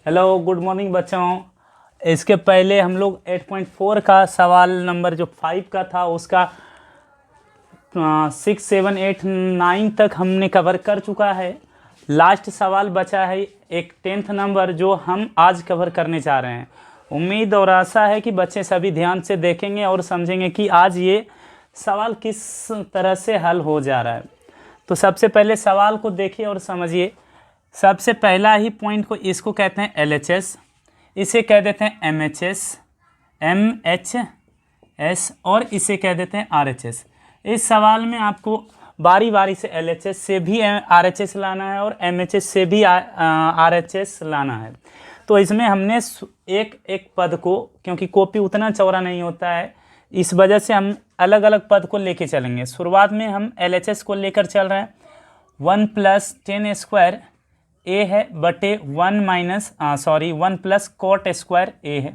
Hello good morning बच्चों। इसके पहले हम लोग 8.4 का सवाल नंबर जो 5 का था उसका 6, 7, 8, 9 तक हमने कवर कर चुका है। लास्ट सवाल बचा है एक 10th नंबर जो हम आज कवर करने जा रहे हैं। उम्मीद और आशा है कि बच्चे सभी ध्यान से देखेंगे और समझेंगे कि आज ये सवाल किस तरह से हल हो जा रहा है। तो सबसे पहले सवाल को देखिए और समझिए। सबसे पहला ही पॉइंट को इसको कहते हैं LHS, इसे कह देते हैं MHS, MHS और इसे कह देते हैं RHS। इस सवाल में आपको बारी बारी से LHS से भी RHS लाना है और MHS से भी RHS लाना है। तो इसमें हमने एक एक पद को, क्योंकि कॉपी उतना चौड़ा नहीं होता है, इस वजह से हम अलग अलग पद को लेके चलेंगे। शुरुआत में हम LHS को लेकर चल रहे हैं। 1 + 10 स्क्वायर ए है बटे 1 प्लस कॉट स्क्वायर ए है।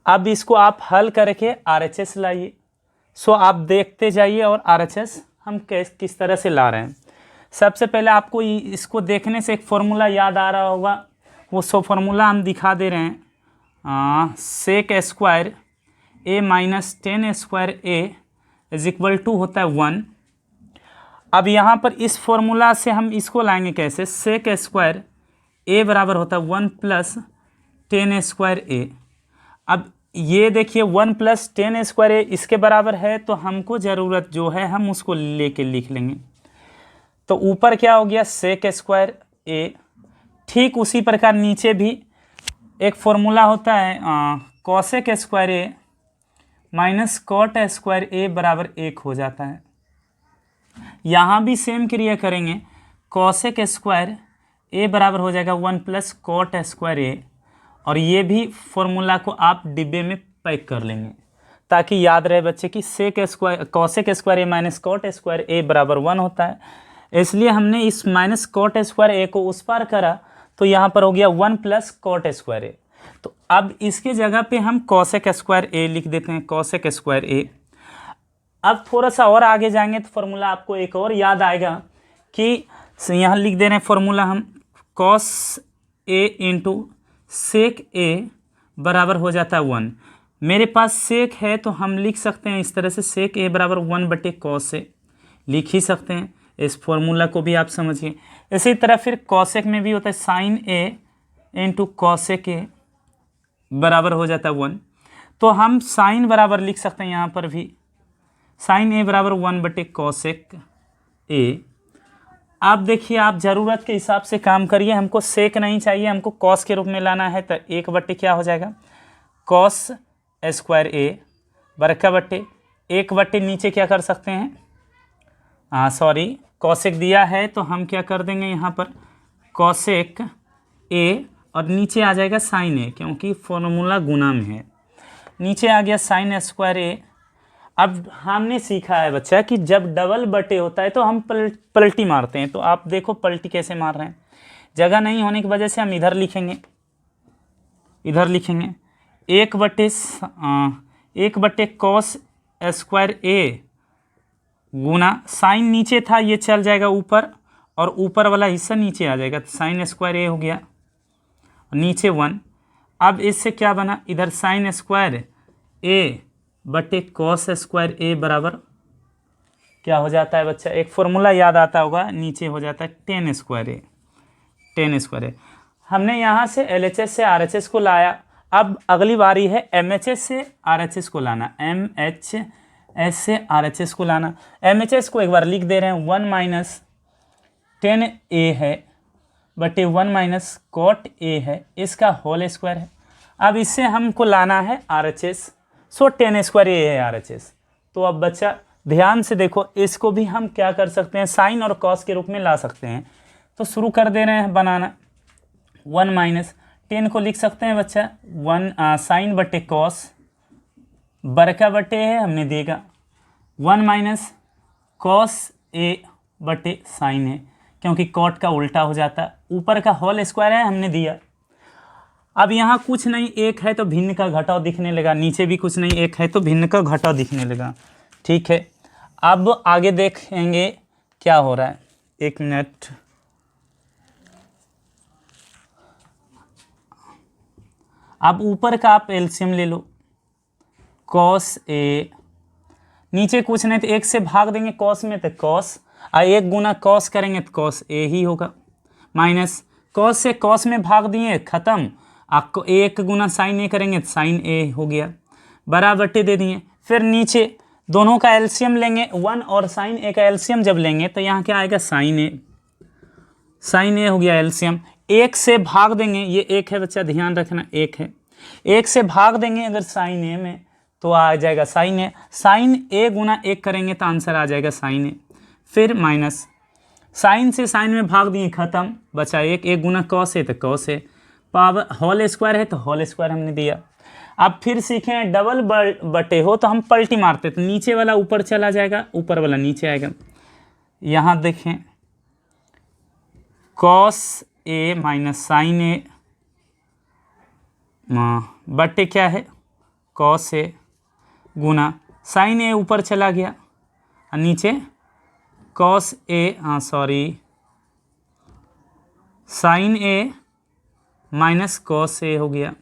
अब इसको आप हल करके RHS लाइए। सो आप देखते जाइए और RHS हम किस तरह से ला रहे हैं। सबसे पहले आपको इसको देखने से एक फॉर्मूला याद आ रहा होगा, वो फॉर्मूला हम दिखा दे रहे हैं। Sec square A minus 10 square A is equal to होता है 1। अब यहाँ पर इस फॉर्मूला से हम इसको लाएंगे कैसे, सेक स्क्वायर ए बराबर होता है 1 + 10 स्क्वायर ए। अब ये देखिए 1 + 10 स्क्वायर ए इसके बराबर है, तो हमको ज़रूरत जो है हम उसको लेके लिख लेंगे। तो ऊपर क्या हो गया, सेक स्क्वायर ए। ठीक उसी प्रकार नीचे भी एक फॉर्मूला होता है cosec square A minus cot square ए बराबर 1 हो जाता है। यहाँ भी सेम क्रिया करेंगे। कॉसेक स्क्वायर ए बराबर हो जाएगा 1 + कॉट स्क्वायर ए, और ये भी फॉर्मूला को आप डिब्बे में पैक कर लेंगे ताकि याद रहे बच्चे कि sec square cosec square A minus cot square ए बराबर 1 होता है। इसलिए हमने इस माइनस कॉट स्क्वायर ए को उस पार करा, तो यहाँ पर हो गया 1 + कॉट स्क्वायर ए। तो अब इसके जगह पे हम कॉसेक स्क्वायर ए लिख देते हैं, कॉसेक स्क्वायर ए। अब थोड़ा सा और आगे जाएंगे तो फॉर्मूला आपको एक और याद आएगा कि यहाँ लिख दे रहे हैं फॉर्मूला हम, कॉस ए इंटू सेक ए बराबर हो जाता है 1। मेरे पास सेक है तो हम लिख सकते हैं इस तरह से, सेक ए बराबर 1 बटे कॉस ए लिख ही सकते हैं। इस फॉर्मूला को भी आप समझिए। इसी तरह फिर कॉसेक में भी होता है sine A into cosec A बराबर हो जाता है 1। तो हम साइन बराबर लिख सकते हैं यहाँ पर भी, साइन ए बराबर 1 बटे कॉसेक ए। आप देखिए, आप ज़रूरत के हिसाब से काम करिए। हमको सेक नहीं चाहिए, हमको कॉस के रूप में लाना है, तो 1 बटे क्या हो जाएगा, कॉस स्क्वायर ए बरका बटे 1 बटे नीचे क्या कर सकते हैं, कॉसेक दिया है तो हम क्या कर देंगे यहाँ पर कॉसेक ए, और नीचे आ जाएगा साइन ए, क्योंकि फॉर्मूला गुना में है। नीचे आ गया साइन स्क्वायर ए। अब हमने सीखा है बच्चा कि जब डबल बटे होता है तो हम पलटी मारते हैं। तो आप देखो पलटी कैसे मार रहे हैं। जगह नहीं होने की वजह से हम इधर लिखेंगे 1 बटे कॉस स्क्वायर ए गुना साइन नीचे था, ये चल जाएगा ऊपर और ऊपर वाला हिस्सा नीचे आ जाएगा, तो साइन स्क्वायर ए हो गया, नीचे 1। अब इससे क्या बना, इधर साइन स्क्वायर ए बटे कॉस स्क्वायर ए बराबर क्या हो जाता है बच्चा, एक फॉर्मूला याद आता होगा, नीचे हो जाता है 10 स्क्वायर ए, 10 स्क्वायर ए। हमने यहाँ से LHS से RHS को लाया। अब अगली बारी है MHS से RHS को लाना, MHS से RHS को लाना। MHS को एक बार लिख दे रहे हैं, 1 - 10 ए है बटे 1 - कॉट ए है, इसका होल स्क्वायर है। अब इससे हमको लाना है RHS, सो 10 स्क्वायर ए है RHS। तो अब बच्चा ध्यान से देखो, इसको भी हम क्या कर सकते हैं, साइन और कॉस के रूप में ला सकते हैं। तो शुरू कर दे रहे हैं बनाना। 1 - 10 को लिख सकते हैं बच्चा 1 साइन बटे कॉस बरका बटे है हमने देगा 1 - कॉस ए बटे साइन है, क्योंकि कॉट का उल्टा हो जाता है। ऊपर का होल स्क्वायर है हमने दिया। अब यहाँ कुछ नहीं, 1 है तो भिन्न का घटाव दिखने लगा, नीचे भी कुछ नहीं, 1 है तो भिन्न का घटाव दिखने लगा। ठीक है, अब आगे देखेंगे क्या हो रहा है। 1 मिनट, अब ऊपर का आप एलसीएम ले लो, कॉस ए, नीचे कुछ नहीं तो एक से भाग देंगे कॉस में तो कॉस, और एक गुना कॉस करेंगे तो कॉस ए ही होगा, माइनस कॉस से कॉस में भाग दिए खत्म, आपको एक गुना साइन ए करेंगे तो साइन ए हो गया, बराबरटी दे दिए। फिर नीचे दोनों का एलसीएम लेंगे, 1 और साइन ए का एलसीएम जब लेंगे तो यहाँ क्या आएगा साइन ए, साइन ए हो गया एलसीएम। एक से भाग देंगे, ये एक है बच्चा ध्यान रखना, एक है, एक से भाग देंगे अगर साइन ए में तो आ जाएगा साइन ए, साइन ए गुना एक करेंगे तो आंसर आ जाएगा साइन ए। फिर माइनस साइन से साइन में भाग दिए खत्म, बचा एक, एक गुना कॉस है तो कॉस है, पावर होल स्क्वायर है तो होल स्क्वायर हमने दिया। अब फिर सीखें डबल बटे हो तो हम पलटी मारते, तो नीचे वाला ऊपर चला जाएगा, ऊपर वाला नीचे आएगा। यहाँ देखें कॉस ए माइनस साइन ए बटे क्या है कॉस ए गुना साइन ए ऊपर चला गया और नीचे cos A, sign A minus cos A हो गया,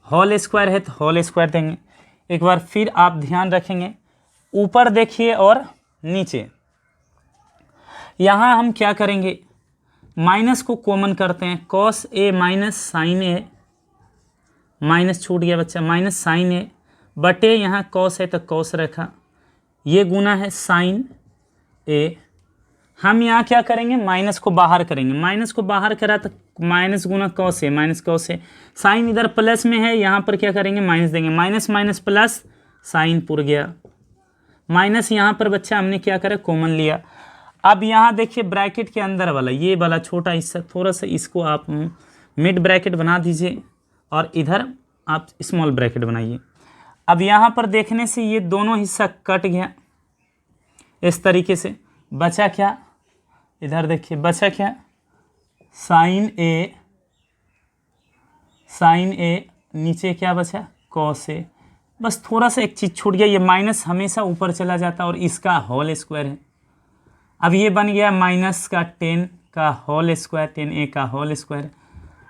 होल स्क्वायर है तो होल स्क्वायर देंगे। एक बार फिर आप ध्यान रखेंगे, ऊपर देखिए और नीचे, यहाँ हम क्या करेंगे माइनस को कॉमन करते हैं, cos A minus sign A, minus छूट गया बच्चा, माइनस साइन ए बटे यहाँ कॉस है तो कॉस रखा, ये गुना है साइन ए। हम यहाँ क्या करेंगे माइनस को बाहर करेंगे, माइनस को बाहर करा तो माइनस गुना कॉस है, माइनस कॉस है, साइन इधर प्लस में है, यहाँ पर क्या करेंगे माइनस देंगे, माइनस माइनस प्लस साइन पुर गया, माइनस यहाँ पर बच्चा हमने क्या करा कॉमन लिया। अब यहाँ देखिए ब्रैकेट के अंदर वाला ये वाला छोटा हिस्सा, थोड़ा सा इसको आप मिड ब्रैकेट बना दीजिए और इधर आप स्मॉल ब्रैकेट बनाइए। अब यहाँ पर देखने से ये दोनों हिस्सा कट गया इस तरीके से, बचा क्या, इधर देखिए बचा क्या साइन ए, नीचे क्या बचा कॉस ए, बस थोड़ा सा एक चीज़ छूट गया, ये माइनस हमेशा ऊपर चला जाता है और इसका होल स्क्वायर है। अब ये बन गया माइनस का 10 का होल स्क्वायर, 10a का होल स्क्वायर,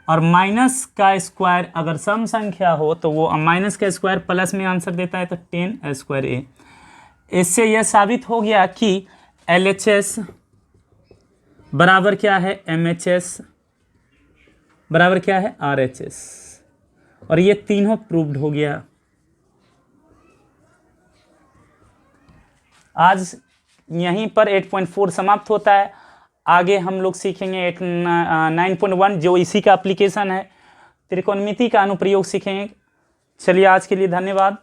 और माइनस का स्क्वायर अगर सम संख्या हो तो वो माइनस का स्क्वायर प्लस में आंसर देता है तो 10 स्क्वायर ए। इससे यह साबित हो गया कि LHS बराबर क्या है MHS बराबर क्या है RHS, और ये तीनों प्रूव्ड हो गया। आज यहीं पर 8.4 समाप्त होता है। आगे हम लोग सीखेंगे 9.1 जो इसी का एप्लीकेशन है, त्रिकोणमिति का अनुप्रयोग सीखेंगे। चलिए आज के लिए धन्यवाद।